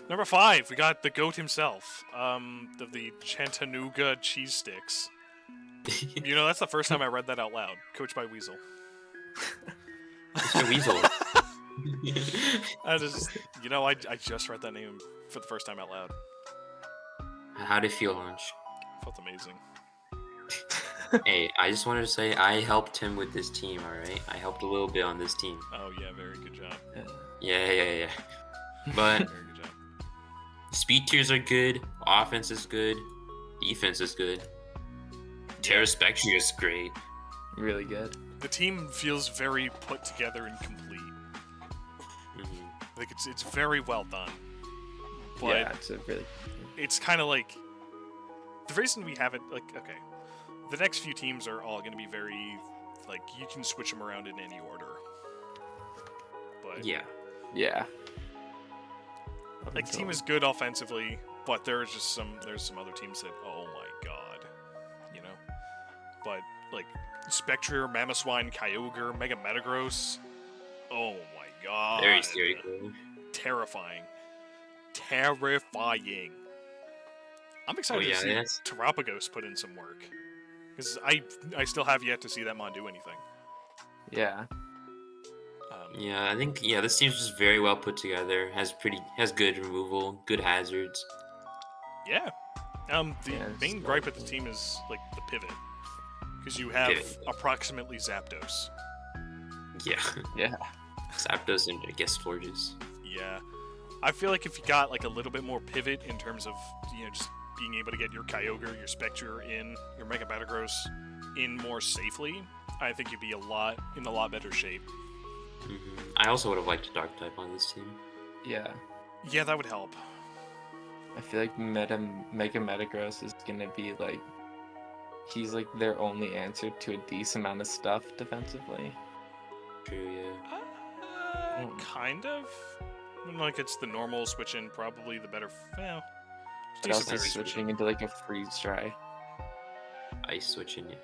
Number 5, we got the GOAT himself. The Chattanooga Cheese Sticks. That's the first time I read that out loud. Coached by Weasel. Mr. Weasel. I just read that name for the first time out loud. How'd it feel, Hunch? Felt amazing. Hey, I just wanted to say I helped him with this team, alright? I helped a little bit on this team. Oh yeah, very good job. Yeah. But Very good job. speed tiers are good, offense is good, defense is good. Terra Spectre is great. Really good. The team feels very put together and complete. Mhm. Like it's very well done. But Yeah, it's a really. it's kind of like the reason we have it. Like, okay, the next few teams are all going to be very like you can switch them around in any order. But Yeah. Yeah. like the team is good offensively, but there's some other teams that oh my god, But like Spectre, Mamoswine, Kyogre, Mega Metagross, oh my god, Very scary. Cool. terrifying. I'm excited yeah, to see that's- Terapagos put in some work because I still have yet to see that mon do anything. Yeah. Yeah, I think this team's just very well put together. Has good removal, good hazards. Yeah. The Yeah, it's main not- gripe with the team is like the pivot because you have Pivot. approximately Zapdos. Yeah. Yeah. Zapdos and I guess Forges. Yeah, I feel like if you got like a little bit more pivot in terms of just being able to get your Kyogre, your Spectre in, your Mega Metagross in more safely, I think you'd be in a lot better shape. I also would have liked a Dark type on this team. Yeah. Yeah, that would help. I feel like Mega Metagross is gonna be like, he's like their only answer to a decent amount of stuff defensively. True, yeah. Kind of. I mean, like it's the normal switch in, probably the better. Well, But decent also variation. switching into like a freeze dry. Ice switching, yeah.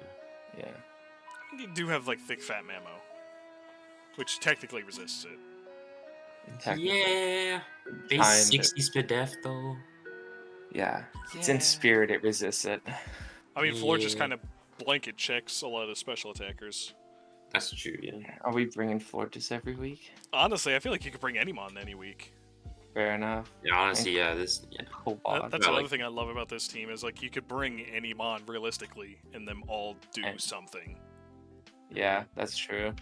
Yeah. You do have like thick fat Mamo, which technically resists it. Technically. Yeah. Base Kinda. 60 speed def though. Yeah. It's in spirit, it resists it. I mean, Floor just Yeah. kind of blanket checks a lot of special attackers. That's true, yeah. Are we bringing Fortis every week? Honestly, I feel like you could bring any mon any week. Fair enough. Yeah, honestly, yeah, this Quad. That's I another like- thing I love about this team is like you could bring any mon realistically, and them all do And- something. Yeah, that's true.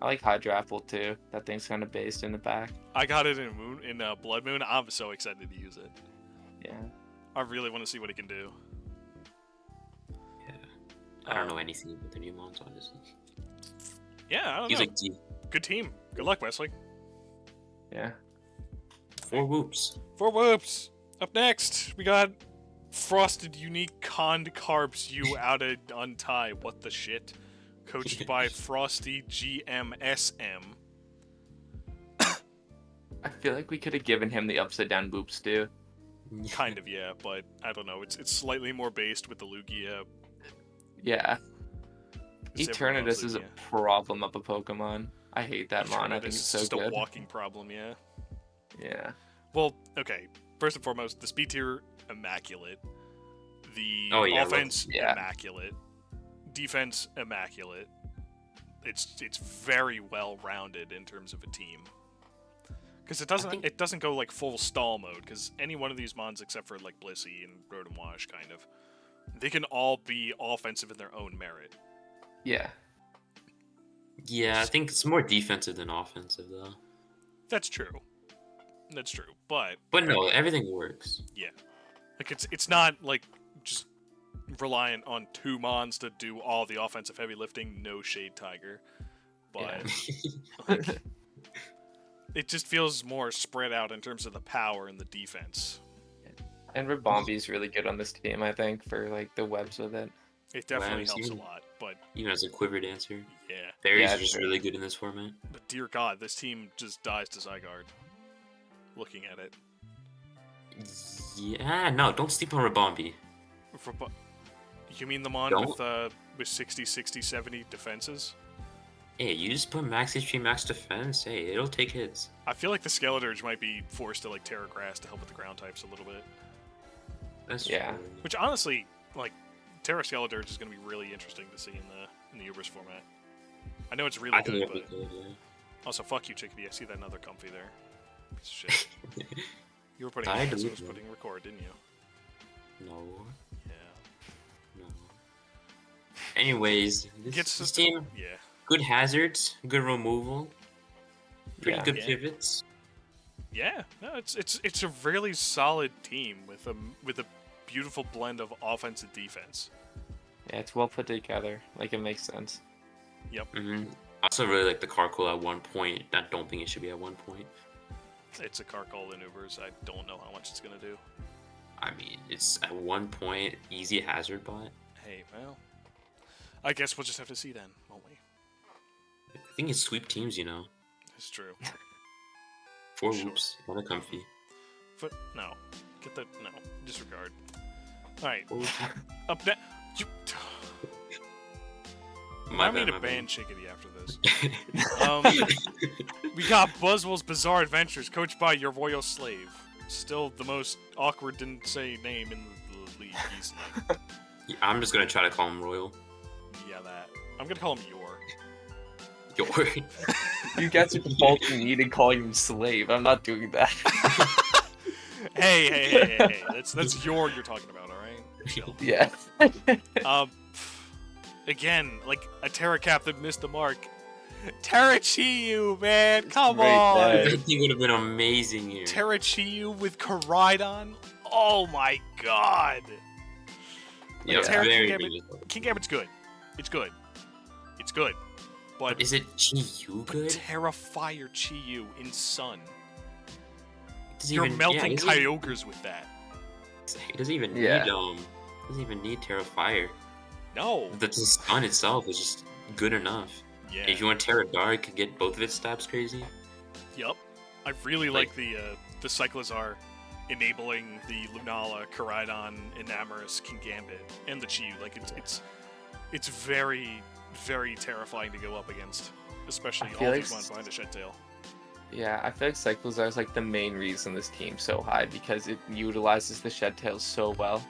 I like Hydro Apple too. That thing's kind of based in the back. I got it in Blood Moon. I'm so excited to use it. Yeah. I really want to see what it can do. I don't know anything about the new mons, honestly. Yeah, I don't He's know. like deep. Good team. Good luck, Wesley. Yeah. 4 whoops. 4 whoops. Up next, we got Frosted Unique Conned Carbs You Outta Untie. What the shit? Coached by Frosty GMSM. I feel like we could have given him the upside down boops too. Kind of, yeah, but I don't know. It's slightly more based with the Lugia. Yeah. Because everyone Eternatus loves is a Lugia. problem of a Pokemon. I hate that mon. I think Eternatus it's is so just good. a walking problem, yeah. Yeah. Well, okay. First and foremost, the speed tier, immaculate. The Oh, yeah, offense, yeah. immaculate. Defense, immaculate. It's very well rounded in terms of a team. Because it doesn't go like full stall mode. Because any one of these mons, except for like Blissey and Rotom Wash, kind of, they can all be offensive in their own merit. Yeah. Yeah, I think it's more defensive than offensive, though. That's true. That's true. But no, everything works. yeah, like it's not like just reliant on 2 mons to do all the offensive heavy lifting. No shade, Tiger. But like, it just feels more spread out in terms of the power and the defense. And Rabombi's really good on this team, I think, for like the webs with it. It definitely Wow, helps a even- lot. But Even as a quiver dancer. yeah, Fairies Yeah, are just true. really good in this format. but dear God, this team just dies to Zygarde. Looking at it, Yeah, no, don't sleep on Rabombi. You mean the mon with 60, 60, 70 defenses? Hey, you just put max HP, max defense. Hey, it'll take hits. I feel like the Skeletorge might be forced to like Terra Grass to help with the ground types a little bit. That's Yeah. true. Which honestly, like, Terra Skeletorge is going to be really interesting to see in the Ubers format. I know it's really I think good, it'll be but good, yeah. also fuck you, Chickadee. I see that another comfy there. Piece of shit. You were putting I I was believe you. putting record, didn't you? No, Yeah. no. Anyways, this team, Yeah. good hazards, good removal, pretty Yeah. good Yeah. pivots. Yeah. No, it's a really solid team with a beautiful blend of offense and defense. Yeah, it's well put together. Like, it makes sense. I also really like the Carcoal at 1 point. I don't think it should be at 1 point. It's a Carkol in Ubers. I don't know how much it's going to do. I mean, it's at 1 point, easy hazard bot. Hey, well, I guess we'll just have to see then, won't we? I think it's sweep teams, you know. It's true. 4 Sure. whoops, not a comfy. No. Get the... No. Disregard. Alright. 4 whoops. Up next... You... My I need bad, to my ban bad. Chickadee after this. We got Buzzwell's Bizarre Adventures, coached by your royal slave. Still the most awkward didn't say name in the league easily. Yeah, I'm just gonna try to call him Royal. Yeah, that. I'm gonna call him Yor. Your You guys are defaulting me to calling him slave. I'm not doing that. Hey. That's Yor you're talking about, alright? Chill. Yeah. Again, like a Terra Cap that missed the mark. Terrachiyu, man, come Right on! there. that thing would have been amazing here. Terrachiyu with Koraidon? Oh my god! Yeah, Terra very King good. King Gambit's good. It's good. It's good. But Is it Chiyu good? Terrafire Chiyu in Sun. Doesn't You're even- melting yeah, it doesn't- Kyogres with that. It doesn't even Yeah. need doesn't even need Terra Fire. No. The stun itself is just good enough. Yeah. If you want Terra Dark, get both of its stats crazy. Yep. I really like the Cyclizar enabling the Lunala, Koraidon, Enamorous, Kingambit, and the Chiyu. Like it's very, very terrifying to go up against, especially I all feel these like ones behind a Shed Tail. Yeah, I feel like Cyclizar is like the main reason this team's so high because it utilizes the Shed Tails so well.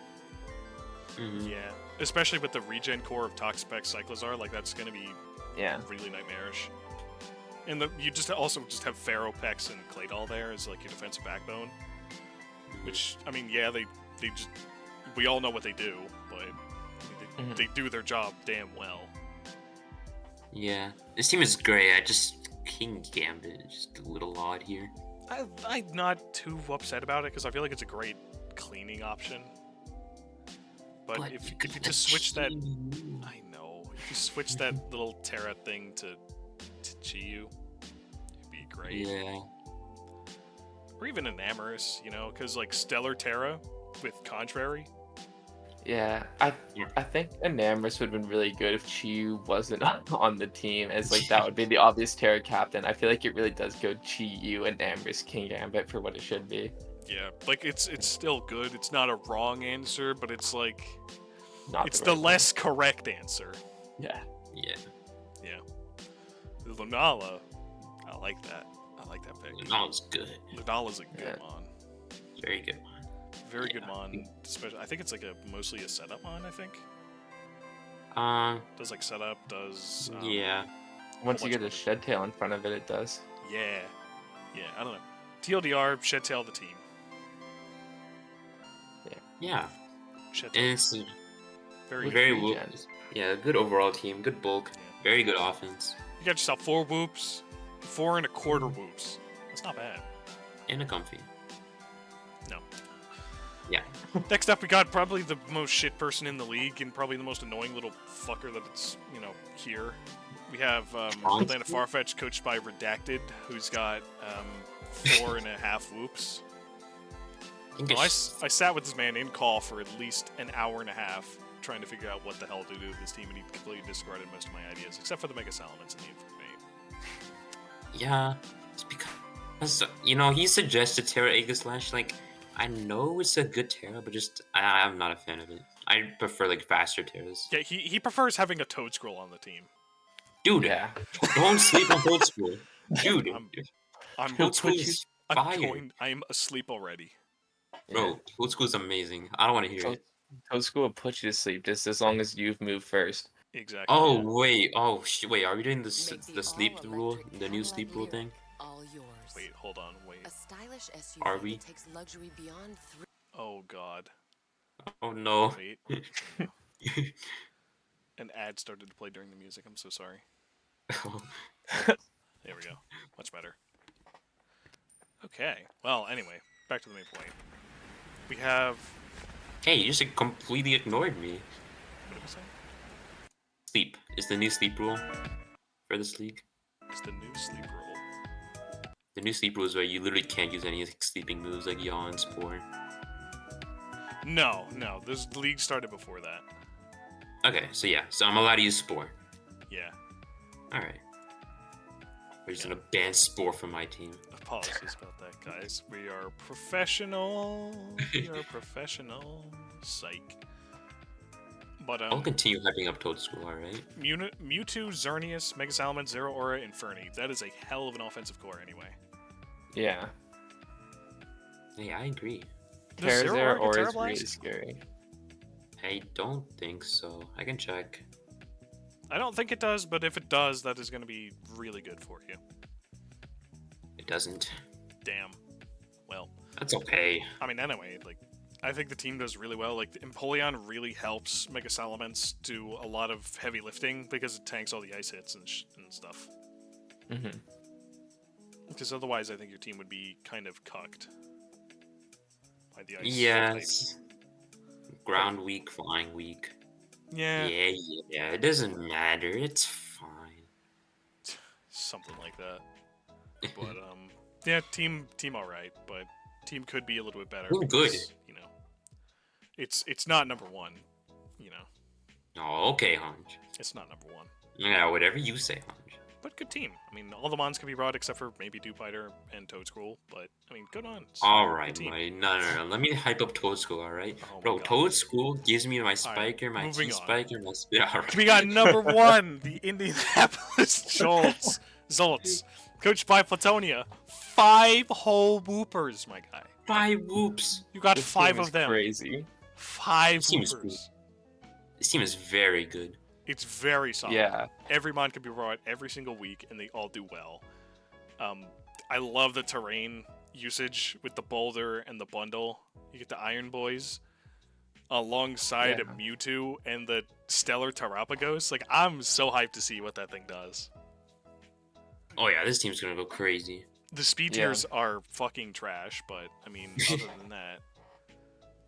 Mhm. Yeah. Especially with the regen core of Toxapex Cyclizar, like that's gonna be Yeah. really nightmarish. And you just also have Ferropex and Claydol there as like your defensive backbone. Which, I mean, yeah, they just... We all know what they do, but I mean, they do their job damn well. Yeah, this team is great. I just King Gambit is just a little odd here. I'm not too upset about it, because I feel like it's a great cleaning option. But if you just switch that... I know. If you switch that little Terra thing to Chiyu, it'd be great. Yeah. Or even Enamorous, you know, because like Stellar Terra with Contrary. Yeah, Yeah. I think Enamorous would have been really good if Chiyu wasn't on the team, as like that would be the obvious Terra captain. I feel like it really does go Chiyu, Enamorous, King Gambit for what it should be. Yeah, like it's still good. It's not a wrong answer, but it's like Not it's the the right one. less correct answer. Yeah. Yeah. Yeah. Lunala, I like that. I like that pick. Lunala's good. Lunala's a good Yeah. mon. Very good one. Very Yeah. good mon. Especially, I think it's like mostly a setup mon. I think does like setup. Does Yeah. Once you bunch get a of shed tail in front of it, it does. Yeah. I don't know. TLDR, Shedtail the team. Yeah. Shedtail. And it's Very With very regen. yeah, good overall team, good bulk, Yeah. very good offense, You got yourself 4 whoops, 4.25 whoops. That's not bad. and a comfy. No. Yeah. Next up, we got probably the most shit person in the league and probably the most annoying little fucker that it's, here. We have Atanta Farfetch, coached by Redacted, who's got 4.5 whoops. Well, I sat with this man in call for at least an hour and a half trying to figure out what the hell to do with this team, and he completely discarded most of my ideas, except for the Mega Salamence and the Infernate. Yeah, it's because he suggested Terra Aegislash. Like, I know it's a good Terra, but just I'm not a fan of it. I prefer like faster Terras. Yeah, he prefers having a Toad Scroll on the team. Dude, Yeah. don't sleep on Toad School. Dude, I'm Toad School is fire. I'm asleep already. Bro, Toad School is amazing. I don't want to hear it. Toad School will put you to sleep just as long as you've moved first. Exactly. Oh, yeah. wait. Oh, wait. Are we doing the sleep rule? The new sleep rule thing? All yours. Wait, hold on, wait. A stylish SUV Are we? that takes luxury beyond Oh god. Oh, no. Wait. An ad started to play during the music. I'm so sorry. There we go. Much better. Okay. Well, anyway, back to the main point. We have. Hey, you just completely ignored me. What did we say? Sleep is the new sleep rule for this league. It's the new sleep rule. The new sleep rule is where you literally can't use any sleeping moves like Yawn, Spore. No. This league started before that. Okay, so I'm allowed to use Spore. Yeah. Alright. We're just gonna ban Spore from my team. Apologies about that, guys. We are professional. We are professional. Psych. But I'll continue hyping up Toad School, alright? Mewtwo, Xerneas, Mega Salamence, Zero Aura, Inferni. That is a hell of an offensive core anyway. Yeah. Hey, I agree. Does Zero Terrazera Aura get or Terra is really Blast? scary. I don't think so. I can check. I don't think it does, but if it does, that is going to be really good for you. It doesn't. Damn. Well, That's okay. I mean, anyway, like, I think the team does really well. Like, Empoleon really helps Mega Salamence do a lot of heavy lifting because it tanks all the ice hits and stuff. Mm-hmm. Because otherwise, I think your team would be kind of cucked by the ice Yes. types. Ground weak, flying weak. Yeah, Yeah. It doesn't matter. It's fine. something like that. But yeah, team all right, but team could be a little bit better. Team good. Because, it's not number one. Oh, okay, Hanj. It's not number one. Yeah, whatever you say, Hanj. But good team. I mean, all the mons can be brought except for maybe Dewpider and Toad Scroll. But I mean, good on. Alright, Good team. buddy. No. Let me hype up Toad School, alright? Oh my Bro, God. Toad School gives me my Spiker, my moving on. T-Spiker, my Spit. Alright. We got number one, the Indianapolis Zolts, coached by Platonia. 5 whole whoopers, my guy. 5 whoops. You got This 5 team is of them. Crazy. 5 This team is whoopers. This team is very good. It's very solid. Yeah. Every mon can be brought every single week, and they all do well. I love the terrain usage with the boulder and the bundle. You get the Iron Boys alongside a Mewtwo and the Stellar Terapagos. Like, I'm so hyped to see what that thing does. Oh yeah, this team's gonna go crazy. The speed tiers are fucking trash, but I mean, other than that,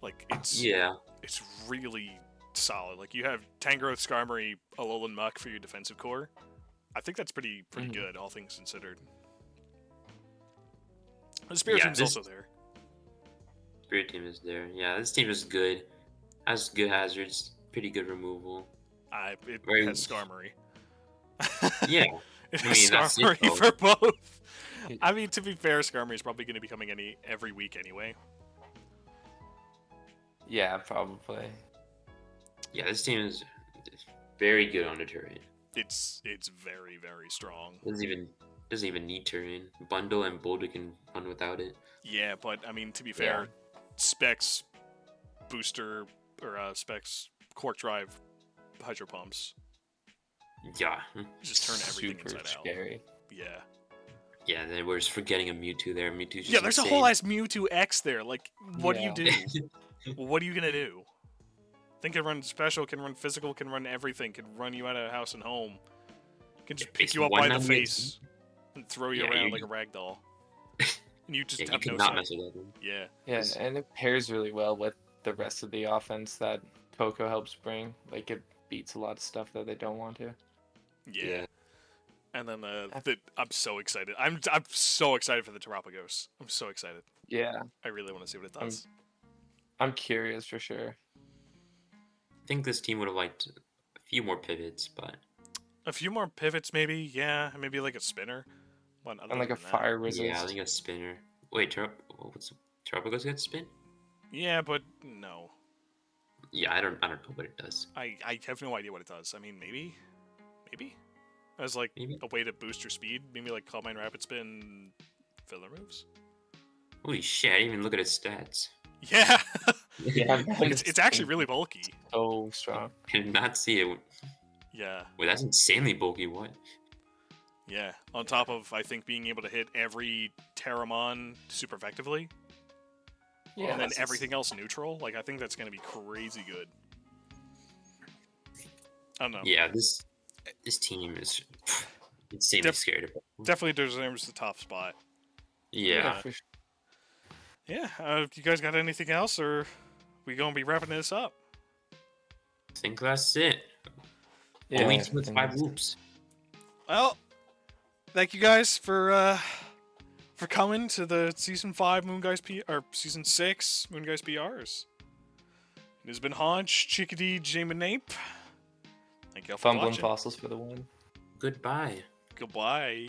like, it's really solid. Like you have Tangrowth, Skarmory, Alolan Muck for your defensive core. I think that's pretty good, all things considered. The Spirit Team's also there. Spirit Team is there. Yeah, this team is good. Has good hazards. Pretty good removal. It Very- has Skarmory. Yeah. It I has mean, that's it, Skarmory though. for both. I mean, to be fair, Skarmory is probably going to be coming every week anyway. Yeah, probably. Yeah, this team is very good on the terrain. It's very, very strong. Doesn't even need terrain. Bundle and Boulder can run without it. Yeah, but I mean, to be fair, Specs booster or Specs Cork Drive Hydro Pumps Yeah. just turn everything Super inside out. scary. Yeah. Yeah, they were just forgetting a Mewtwo there. Mewtwo's just Yeah, there's insane. a whole ass Mewtwo X there. Like, what Yeah. do you do? What are you gonna do? Thing can run special, can run physical, can run everything, can run you out of house and home. Can just pick It's you up by the 198. face and throw you Yeah, around you- like a rag doll. And you just Yeah, you have no cannot sight. mess with that. Yeah. Yeah, Is- and it pairs really well with the rest of the offense that Coco helps bring. Like it beats a lot of stuff that they don't want to. Yeah. And then I'm so excited. I'm so excited for the Terapagos. I'm so excited. Yeah, I really want to see what it does. I'm curious for sure. I think this team would have liked a few more pivots, but A few more pivots, maybe. Yeah, maybe like a spinner. But other And like a than that- fire resist. yeah, I think a spinner. Wait, what's Terapagos got spin? Yeah, but no. Yeah, I don't know what it does. I have no idea what it does. I mean, maybe as like Maybe. a way to boost your speed. Maybe like Calm Mind, Rapid Spin, filler moves. Holy shit! I didn't even look at its stats. Yeah, Yeah, it's actually really bulky. so strong. I did not see it. Yeah, Wait, that's insanely bulky. What? yeah. On top of I think being able to hit every Terramon super effectively, Yeah, and then that's- everything else neutral. Like I think that's gonna be crazy good. I don't know. Yeah, this team is insanely Def- scared of it. Definitely deserves the top spot. Yeah. for sure. Yeah. You guys got anything else, or we gonna be wrapping this up? I think that's it. Yeah, Only I with think 5 that's- loops. Well, thank you guys for coming to the season 5 Moongeist or season 6 Moongeist PRs. It has been Haunch, Chickadee, Jamin Nape. Thank you all for Fumbling watching. fossils for the win. Goodbye. Goodbye.